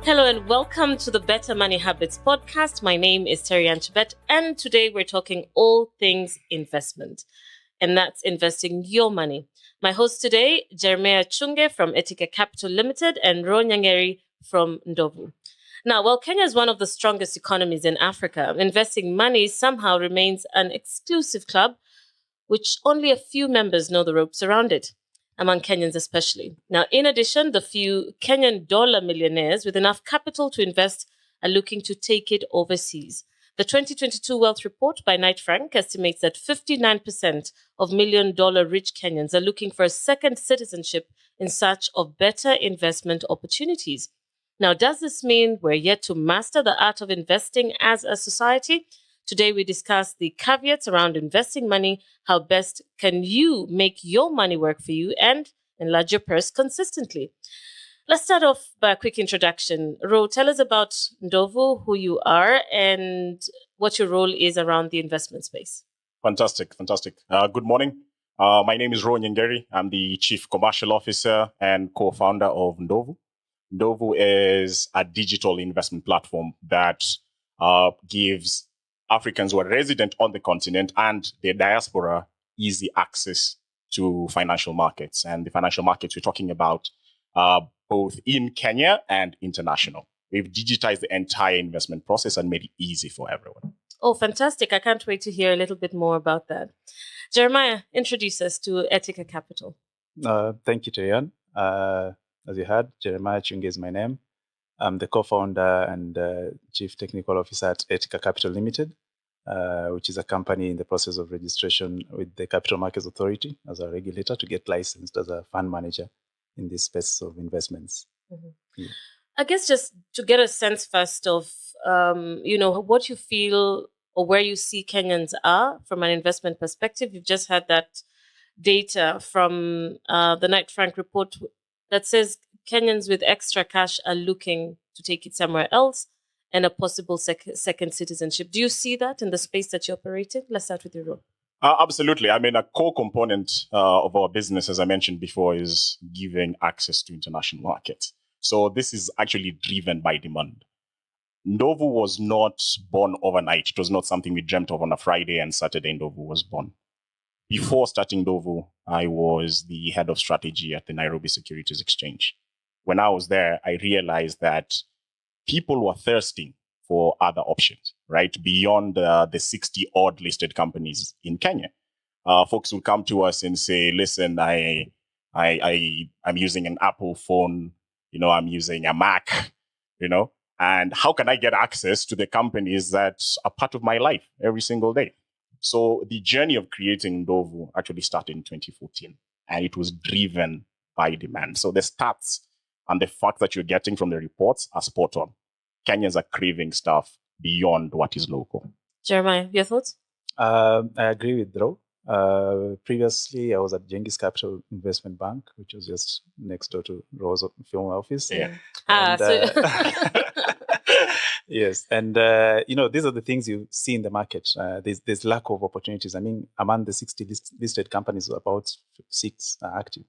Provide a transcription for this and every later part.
Hello and welcome to the Better Money Habits podcast. My name is Terryanne Chebet, and today we're talking all things investment, and that's investing your money. My hosts today, Chunge from Etica Capital Limited and Ro Nyangeri from Ndovu. Now, while Kenya is one of the strongest economies in Africa, investing money somehow remains an exclusive club, which only a few members know the ropes around it, among Kenyans especially. Now, in addition, the few Kenyan dollar millionaires with enough capital to invest are looking to take it overseas. The 2022 Wealth Report by Knight Frank estimates that 59% of million-dollar rich Kenyans are looking for a second citizenship in search of better investment opportunities. Now, does this mean we're yet to master the art of investing as a society? Today, we discuss the caveats around investing money, how best can you make your money work for you and enlarge your purse consistently. Let's start off by a quick introduction. Ro, tell us about Ndovu, who you are, and what your role is around the investment space. Fantastic. Good morning. My name is Ro Nyangeri. I'm the Chief Commercial Officer and co-founder of Ndovu. Ndovu is a digital investment platform that gives Africans who are resident on the continent and their diaspora easy access to financial markets. And the financial markets we're talking about both in Kenya and international. We've digitized the entire investment process and made it easy for everyone. Oh, fantastic. I can't wait to hear a little bit more about that. Jeremiah, introduce us to Etica Capital. Thank you, Terryanne. As you heard, Jeremiah Chunge is my name. I'm the co-founder and chief technical officer at Etica Capital Limited, which is a company in the process of registration with the Capital Markets Authority as a regulator to get licensed as a fund manager in this space of investments. Mm-hmm. Yeah. I guess just to get a sense first of, what you feel or where you see Kenyans are from an investment perspective. You've just had that data from the Knight Frank report that says Kenyans with extra cash are looking to take it somewhere else and a possible second citizenship. Do you see that in the space that you operate in? Let's start with your role. Absolutely. I mean, a core component of our business, as I mentioned before, is giving access to international markets. So this is actually driven by demand. Ndovu was not born overnight. It was not something we dreamt of on a Friday and Saturday Ndovu was born. Before starting Ndovu, I was the head of strategy at the Nairobi Securities Exchange. When I was there, I realized that people were thirsting for other options, right? Beyond the 60-odd listed companies in Kenya. Folks would come to us and say, listen, I'm using an Apple phone, I'm using a Mac, and how can I get access to the companies that are part of my life every single day? So the journey of creating Ndovu actually started in 2014, and it was driven by demand. So the stats and the fact that you're getting from the reports are spot on. Kenyans are craving stuff beyond what is local. Jeremiah, your thoughts? I agree with Ro. Previously, I was at Genghis Capital Investment Bank, which was just next door to Ro's film office. Yeah. Yes, and these are the things you see in the market. There's lack of opportunities. I mean, among the 60 listed companies, about 6 are active.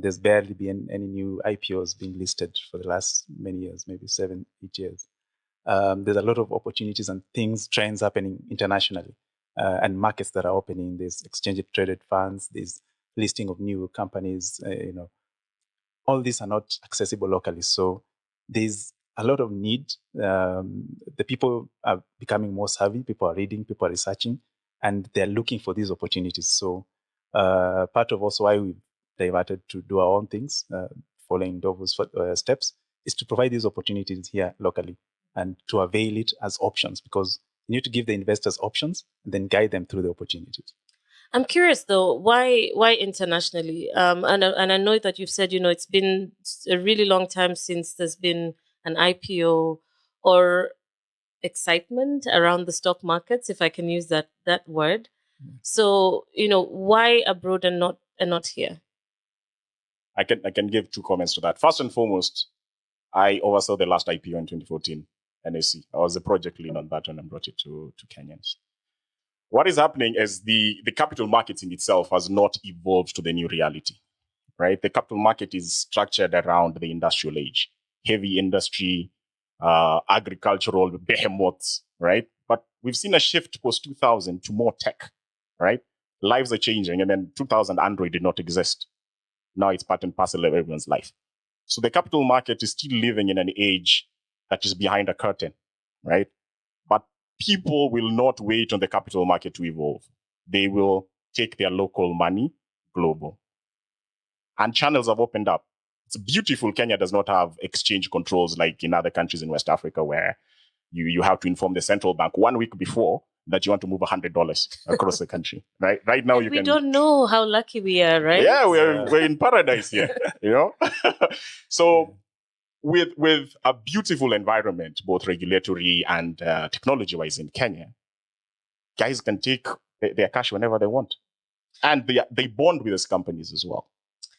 There's barely been any new IPOs being listed for the last many years, maybe 7, 8 years. There's a lot of opportunities and trends happening internationally, and markets that are opening. There's exchange-traded funds, there's listing of new companies. All these are not accessible locally. So there's a lot of need. The people are becoming more savvy. People are reading, people are researching, and they're looking for these opportunities. So part of also why we diverted to do our own things, following Ndovu's steps, is to provide these opportunities here locally and to avail it as options, because you need to give the investors options and then guide them through the opportunities. I'm curious though, why internationally? And I know that you've said, it's been a really long time since there's been an IPO or excitement around the stock markets, if I can use that word. Mm. So, why abroad and not here? I can give 2 comments to that. First and foremost, I oversaw the last IPO in 2014, NSC. I was the project lead on that and brought it to Kenyans. What is happening is the capital markets in itself has not evolved to the new reality, right? The capital market is structured around the industrial age. heavy industry, agricultural behemoths, right? But we've seen a shift post 2000 to more tech, right? Lives are changing. And then 2000, Android did not exist. Now it's part and parcel of everyone's life. So the capital market is still living in an age that is behind a curtain, right? But people will not wait on the capital market to evolve. They will take their local money global. And channels have opened up. It's beautiful. Kenya does not have exchange controls like in other countries in West Africa where you have to inform the central bank 1 week before that you want to move $100 across the country. Right now, we don't know how lucky we are, right? Yeah, we're in paradise here, you know. So with a beautiful environment, both regulatory and technology-wise in Kenya, guys can take their cash whenever they want, and they bond with these companies as well.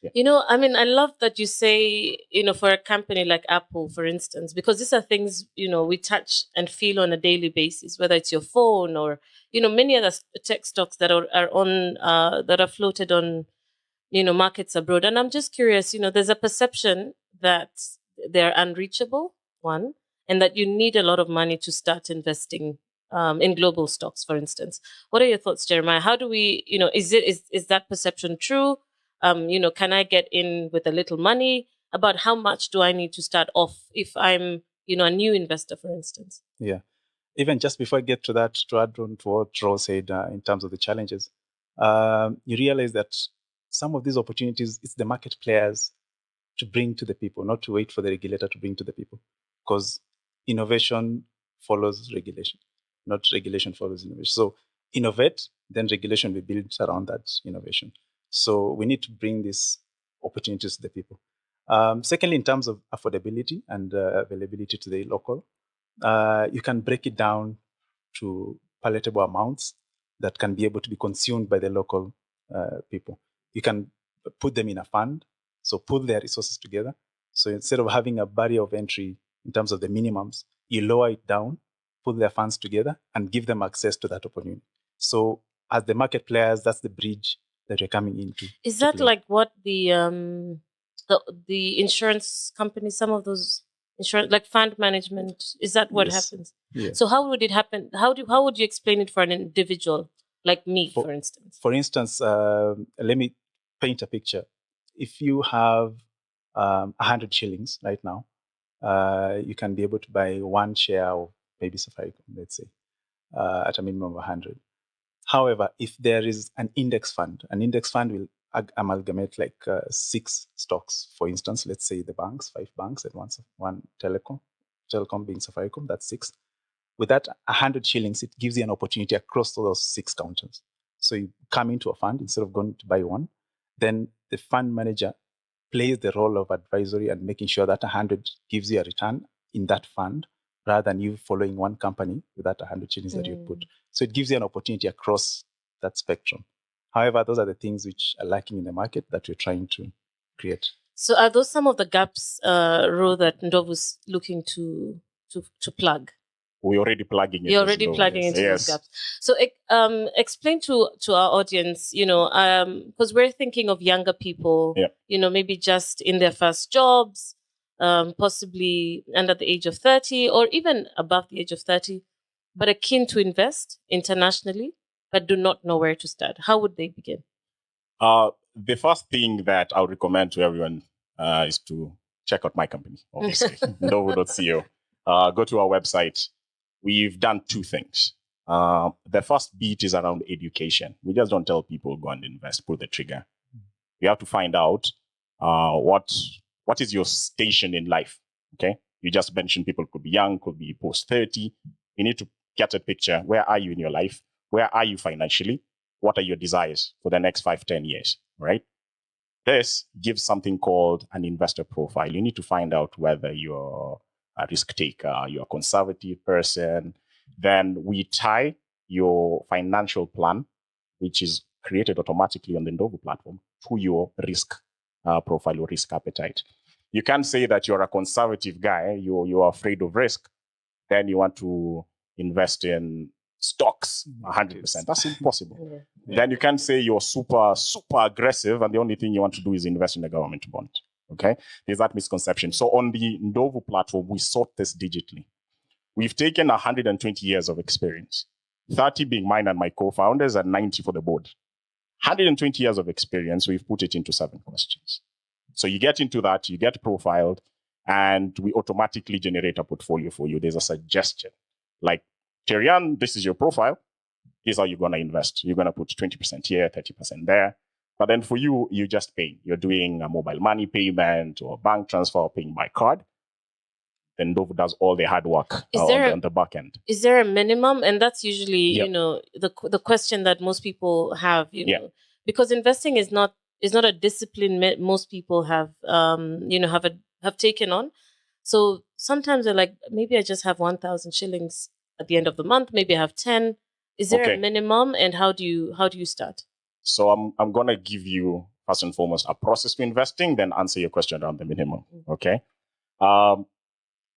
Yeah. You know, I mean, I love that you say, for a company like Apple, for instance, because these are things, we touch and feel on a daily basis, whether it's your phone or, many other tech stocks that are on, that are floated on, markets abroad. And I'm just curious, there's a perception that they're unreachable, one, and that you need a lot of money to start investing in global stocks, for instance. What are your thoughts, Jeremiah? How do we, is that perception true? Can I get in with a little money? About how much do I need to start off if I'm, a new investor, for instance? Yeah. Even just before I get to that, to add on to what Ro said in terms of the challenges, you realize that some of these opportunities, it's the market players to bring to the people, not to wait for the regulator to bring to the people. Because innovation follows regulation, not regulation follows innovation. So innovate, then regulation will be built around that innovation. So we need to bring these opportunities to the people. Secondly, in terms of affordability and availability to the local, you can break it down to palatable amounts that can be able to be consumed by the local people. You can put them in a fund, so pull their resources together. So instead of having a barrier of entry in terms of the minimums, you lower it down, put their funds together, and give them access to that opportunity. So as the market players, that's the bridge that you're coming into. Is that like what the insurance companies, some of those insurance, like fund management, is that what happens? Yes. So how would it happen? How would you explain it for an individual like me, for instance? For instance, let me paint a picture. If you have 100 shillings right now, you can be able to buy one share of maybe Safaricom, let's say, at a minimum of 100. However, if there is an index fund will amalgamate like 6 stocks. For instance, let's say the banks, 5 banks, and one telecom being Safaricom, that's 6. With that 100 shillings, it gives you an opportunity across all those 6 counters. So you come into a fund instead of going to buy one, then the fund manager plays the role of advisory and making sure that 100 gives you a return in that fund, rather than you following one company with that 100 shillings that you put. So it gives you an opportunity across that spectrum. However, those are the things which are lacking in the market that we're trying to create. So are those some of the gaps, Ro, that Ndovu's looking to plug? We're already plugging it. You're already plugging into those gaps. So explain to our audience, because we're thinking of younger people, maybe just in their first jobs, possibly under the age of 30 or even above the age of 30, but are keen to invest internationally, but do not know where to start. How would they begin? The first thing that I would recommend to everyone is to check out my company, obviously, ndovu.co. Go to our website. We've done 2 things. The first beat is around education. We just don't tell people, go and invest, pull the trigger. You have to find out what is your station in life, okay? You just mentioned people could be young, could be post-30. You need to get a picture. Where are you in your life? Where are you financially? What are your desires for the next 5-10 years, right? This gives something called an investor profile. You need to find out whether you're a risk taker, you're a conservative person. Then we tie your financial plan, which is created automatically on the Ndovu platform, to your risk profile or risk appetite. You can't say that you're a conservative guy, you're afraid of risk, then you want to invest in stocks 100%. That's impossible. Then you can't say you're super, super aggressive and the only thing you want to do is invest in a government bond. Okay, there's that misconception. So on the Ndovu platform, we sort this digitally. We've taken 120 years of experience, 30 being mine and my co-founders, and 90 for the board. 120 years of experience, we've put it into 7 questions. So you get into that, you get profiled, and we automatically generate a portfolio for you. There's a suggestion. Like, Terryanne, this is your profile. Here's how you're going to invest. You're going to put 20% here, 30% there. But then for you, you just pay. You're doing a mobile money payment or bank transfer or paying by card. Then Ndovu does all the hard work on the back end. Is there a minimum? And that's usually, the question that most people have, know, because investing is not a discipline most people have, have taken on. So sometimes they're like, maybe I just have 1,000 shillings at the end of the month. Maybe I have 10. Is there a minimum? And how do you start? So I'm going to give you, first and foremost, a process to investing, then answer your question around the minimum. Okay.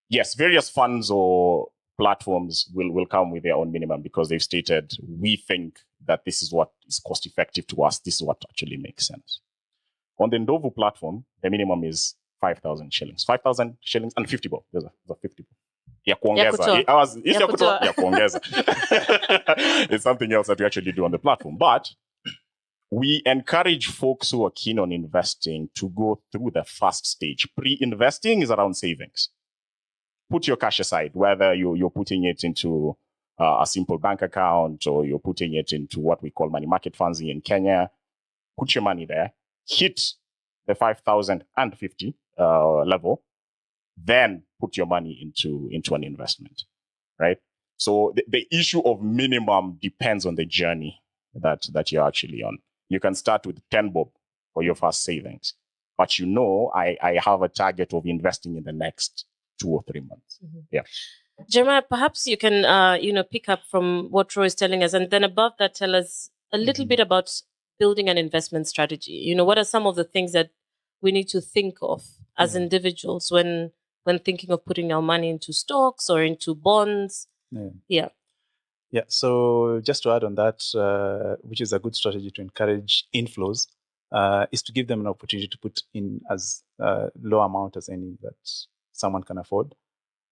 Yes, various funds or platforms will come with their own minimum because they've stated, we think that this is what is cost effective to us. This is what actually makes sense. On the Ndovu platform, the minimum is 5,000 shillings. 5,000 shillings and 50 bob. There's a 50 bob. It's something else that we actually do on the platform. But we encourage folks who are keen on investing to go through the first stage. Pre-investing is around savings. Put your cash aside, whether you're putting it into a simple bank account or you're putting it into what we call money market funds in Kenya. Put your money there, hit the 5,050 level, then put your money into an investment, right? So the issue of minimum depends on the journey that you're actually on. You can start with 10 bob for your first savings, but I have a target of investing in the next 2 or 3 months. Mm-hmm. Yeah. Jeremiah, perhaps you can, pick up from what Roy is telling us, and then above that, tell us a little bit about building an investment strategy. What are some of the things that we need to think of as individuals when thinking of putting our money into stocks or into bonds? Yeah. So just to add on that, which is a good strategy to encourage inflows, is to give them an opportunity to put in as low amount as any that someone can afford.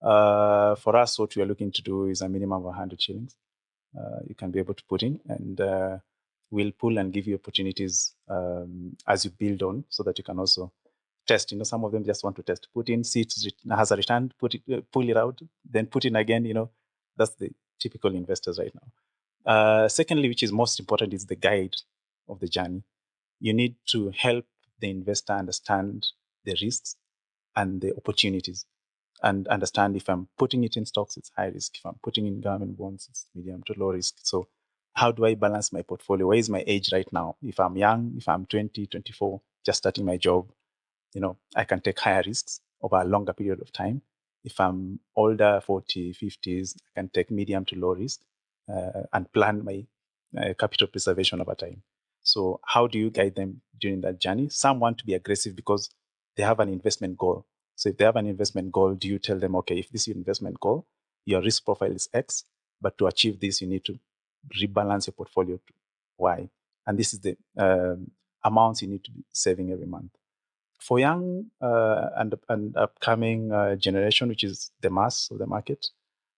For us, what we are looking to do is a minimum of 100 shillings. You can be able to put in, and we'll pull and give you opportunities as you build on, so that you can also test. Some of them just want to test, put in, see it has a return, pull it out, then put in again. That's the typical investors right now. Secondly, which is most important, is the guide of the journey. You need to help the investor understand the risks and the opportunities, and understand if I'm putting it in stocks, it's high risk. If I'm putting in government bonds, it's medium to low risk. So how do I balance my portfolio? Where is my age right now? If I'm young, if I'm 20, 24, just starting my job, I can take higher risks over a longer period of time. If I'm older, 40, 50s, I can take medium to low risk and plan my capital preservation over time. So how do you guide them during that journey? Some want to be aggressive because they have an investment goal. So if they have an investment goal, do you tell them, okay, if this is your investment goal, your risk profile is X, but to achieve this, you need to rebalance your portfolio to Y. And this is the amounts you need to be saving every month. For young and upcoming generation, which is the mass of the market,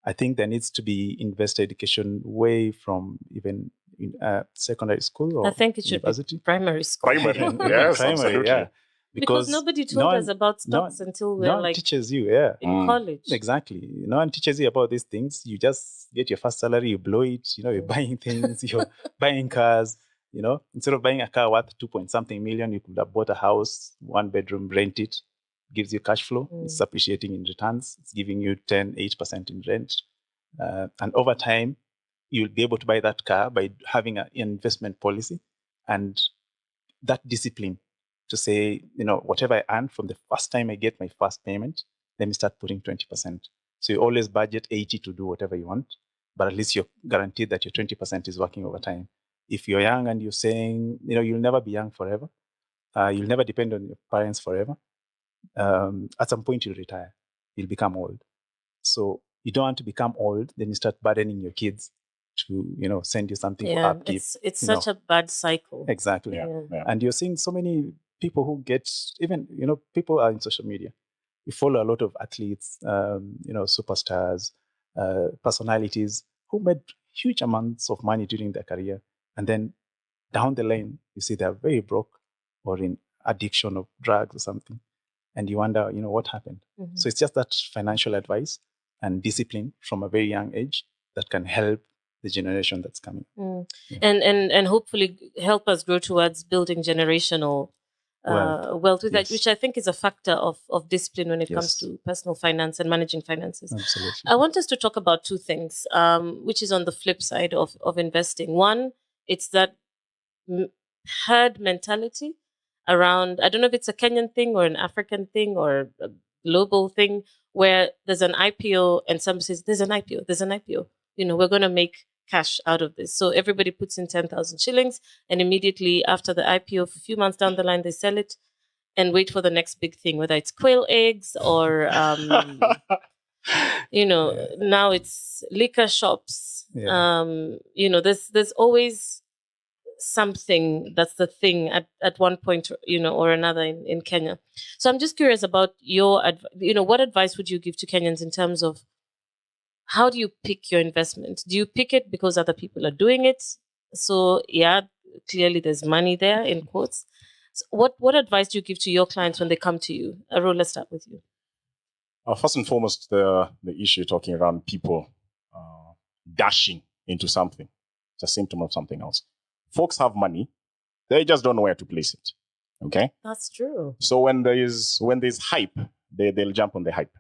I think there needs to be investor education way from even in secondary school or I think it should university. Be primary school. Yes, absolutely. Yeah. Because nobody told us about stocks until we were teaches you, in college. Exactly. No one teaches you about these things. You just get your first salary, you blow it, you're buying things, you're buying cars, instead of buying a car worth 2-point-something million, you could have bought a house, 1 bedroom, rent it, gives you cash flow. It's appreciating in returns. It's giving you 8% in rent. And over time, you'll be able to buy that car by having an investment policy and that discipline to say, whatever I earn from the first time I get my first payment, let me start putting 20%. So you always budget 80 to do whatever you want, but at least you're guaranteed that your 20% is working over time. If you're young and you're saying, you'll never be young forever, you'll never depend on your parents forever. At some point you'll retire, you'll become old. So you don't want to become old, then you start burdening your kids to, send you something for upkeep. It's such a bad cycle. Exactly. Yeah. And you're seeing so many people who get, even, people are in social media. You follow a lot of athletes, superstars, personalities who made huge amounts of money during their career. And then down the line, you see they're very broke or in addiction of drugs or something. And you wonder, what happened? Mm-hmm. So it's just that financial advice and discipline from a very young age that can help the generation that's coming. Yeah. And hopefully help us grow towards building generational wealth with that, which I think is a factor of discipline when it comes to personal finance and managing finances. Absolutely. I want us to talk about two things, which is on the flip side of investing. One, it's that herd mentality around, I don't know if it's a Kenyan thing or an African thing or a global thing, where there's an IPO and somebody says, there's an IPO. We're going to make cash out of this. So everybody puts in 10,000 shillings and immediately after the IPO, a few months down the line, they sell it and wait for the next big thing, whether it's quail eggs or, now it's liquor shops. There's always something that's the thing at one point, or another in Kenya. So I'm just curious about your, what advice would you give to Kenyans in terms of how do you pick your investment? Do you pick it because other people are doing it? So yeah, clearly there's money there in quotes. So what advice do you give to your clients when they come to you? Arul, let's start with you. First and foremost, the issue talking around people dashing into something. It's a symptom of something else. Folks have money, they just don't know where to place it. Okay, that's true. So when there's hype, they'll jump on the hype,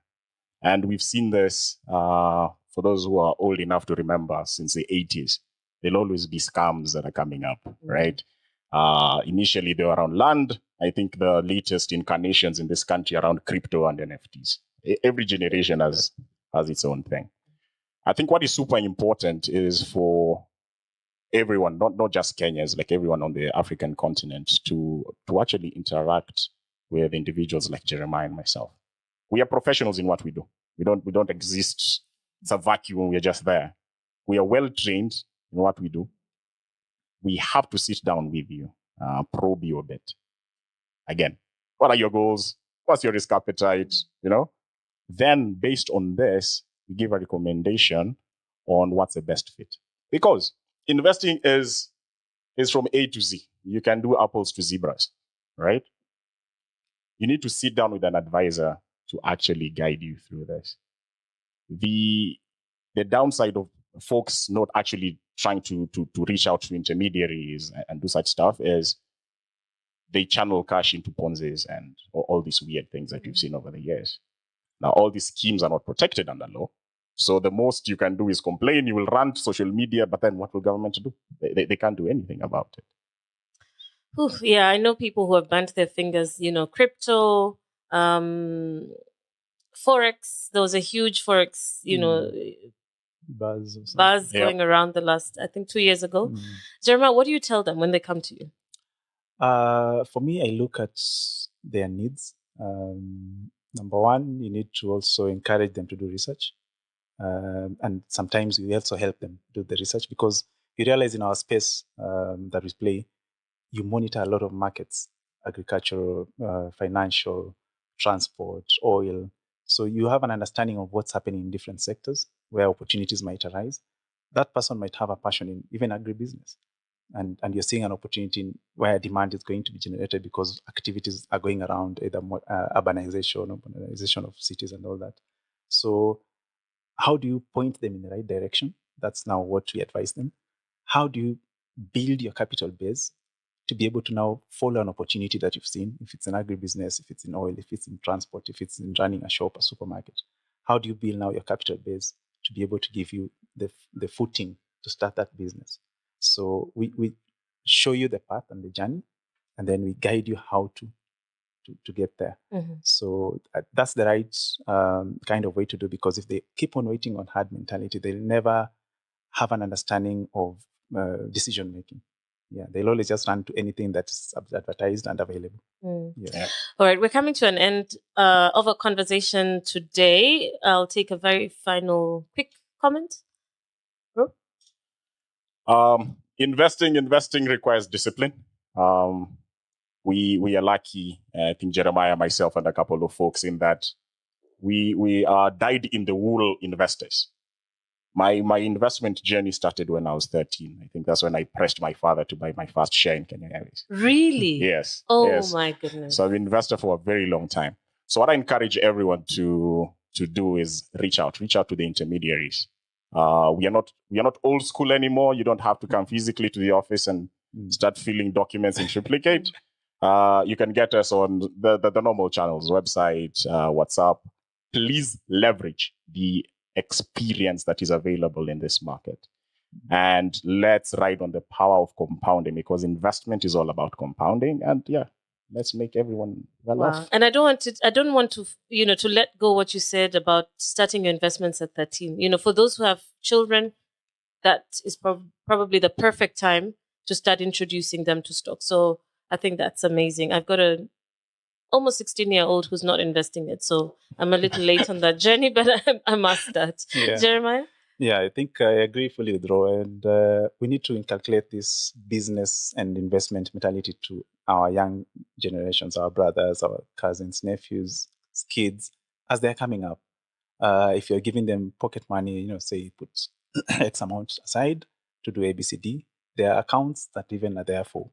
and we've seen this. For those who are old enough to remember, since the 80s, there'll always be scams that are coming up, right? Initially, they were around land. I think the latest incarnations in this country around crypto and NFTs. Every generation has its own thing. I think what is super important is for everyone, not just Kenyans, like everyone on the African continent, to actually interact with individuals like Jeremiah and myself. We are professionals in what we do. We don't exist. It's a vacuum. We're just there. We are well trained in what we do. We have to sit down with you, probe you a bit. Again, what are your goals? What's your risk appetite? Then based on this, we give a recommendation on what's the best fit. Because investing is from A to Z. You can do apples to zebras, right? You need to sit down with an advisor to actually guide you through this. The downside of folks not actually trying to reach out to intermediaries and do such stuff is they channel cash into Ponzi's and all these weird things that you've seen over the years. Now, all these schemes are not protected under law. So the most you can do is complain. You will run to social media, but then what will government do? They can't do anything about it. Oof, yeah, I know people who have burnt their fingers, crypto, Forex. There was a huge Forex, buzz going around the last, I think 2 years ago. Jeremiah, what do you tell them when they come to you? For me, I look at their needs. Number one, you need to also encourage them to do research. And sometimes we also help them do the research because you realize in our space that we play, you monitor a lot of markets, agricultural, financial, transport, oil. So you have an understanding of what's happening in different sectors where opportunities might arise. That person might have a passion in even agribusiness. And you're seeing an opportunity where demand is going to be generated because activities are going around, either urbanization of cities and all that. So how do you point them in the right direction? That's now what we advise them. How do you build your capital base to be able to now follow an opportunity that you've seen, if it's in agribusiness, if it's in oil, if it's in transport, if it's in running a shop, a supermarket? How do you build now your capital base to be able to give you the footing to start that business? So we show you the path and the journey, and then we guide you how to get there. So that's the right kind of way to do, because if they keep on waiting on hard mentality, they'll never have an understanding of decision making. Yeah, they'll always just run to anything that's advertised and available. Yeah. All right, we're coming to an end of our conversation today. I'll take a very final quick comment. Bro? Investing requires discipline. we are lucky, I think Jeremiah, myself, and a couple of folks, in that we are dyed-in-the-wool investors. My investment journey started when I was 13. I think that's when I pressed my father to buy my first share in Kenya Airways. Really? Yes. Oh, yes. my goodness. So I've been an investor for a very long time. So what I encourage everyone to do is reach out to the intermediaries. We are not old school anymore. You don't have to come physically to the office and start filling documents in triplicate. You can get us on the normal channels, website, WhatsApp. Please leverage the experience that is available in this market. And let's ride on the power of compounding, because investment is all about compounding. And let's make everyone well off. And I don't want to, to let go what you said about starting your investments at 13. For those who have children, that is probably the perfect time to start introducing them to stocks. So I think that's amazing. I've got a almost 16-year-old who's not investing it. So I'm a little late on that journey, but I must start. Yeah. Jeremiah? Yeah, I think I agree fully with Ro. And we need to inculcate this business and investment mentality to our young generations, our brothers, our cousins, nephews, kids, as they're coming up. If you're giving them pocket money, say you put X amount aside to do ABCD, there are accounts that even are there for,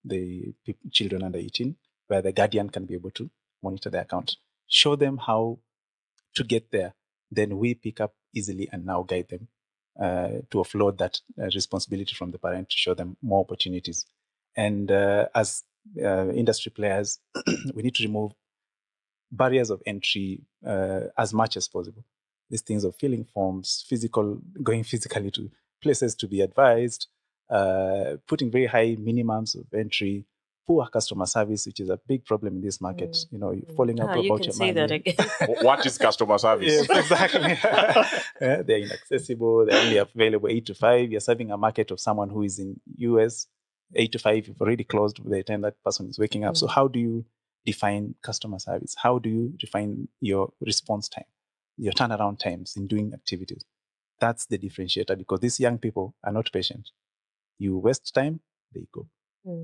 the children under 18, where the guardian can be able to monitor the account. Show them how to get there. Then we pick up easily and now guide them to offload that responsibility from the parent, to show them more opportunities. And as industry players, we need to remove barriers of entry as much as possible. These things of filling forms, going physically to places to be advised, putting very high minimums of entry, poor customer service, which is a big problem in this market. You're falling out about your money. You can say that again. What is customer service? Yes, exactly. They're inaccessible. They're only available 8 to 5. You're serving a market of someone who is in US 8 to 5. You've already closed by the time that person is waking up. So how do you define customer service? How do you define your response time, your turnaround times in doing activities? That's the differentiator, because these young people are not patient. You waste time, they go.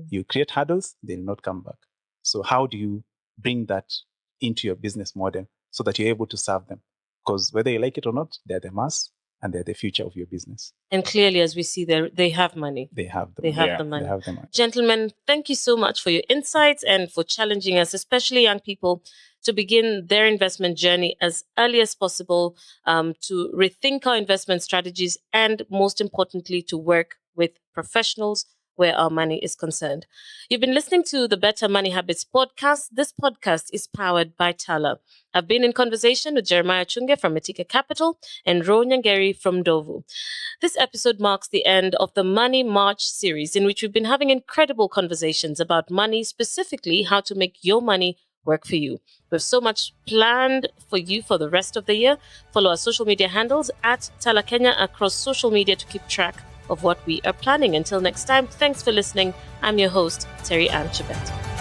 You create hurdles, they'll not come back. So how do you bring that into your business model so that you're able to serve them? Because whether you like it or not, they're the mass and they're the future of your business. And clearly, as we see there, they have money. They have the money. They have the money. Gentlemen, thank you so much for your insights and for challenging us, especially young people, to begin their investment journey as early as possible, to rethink our investment strategies, and most importantly, to work with professionals where our money is concerned. You've been listening to the Better Money Habits podcast. This podcast is powered by Tala. I've been in conversation with Jeremiah Chunge from Etica Capital and Ro Nyangeri from Ndovu. This episode marks the end of the Money March series, in which we've been having incredible conversations about money, specifically how to make your money work for you. We have so much planned for you for the rest of the year. Follow our social media handles at Tala Kenya across social media to keep track of what we are planning. Until next time, thanks for listening. I'm your host, Terryanne Chebet.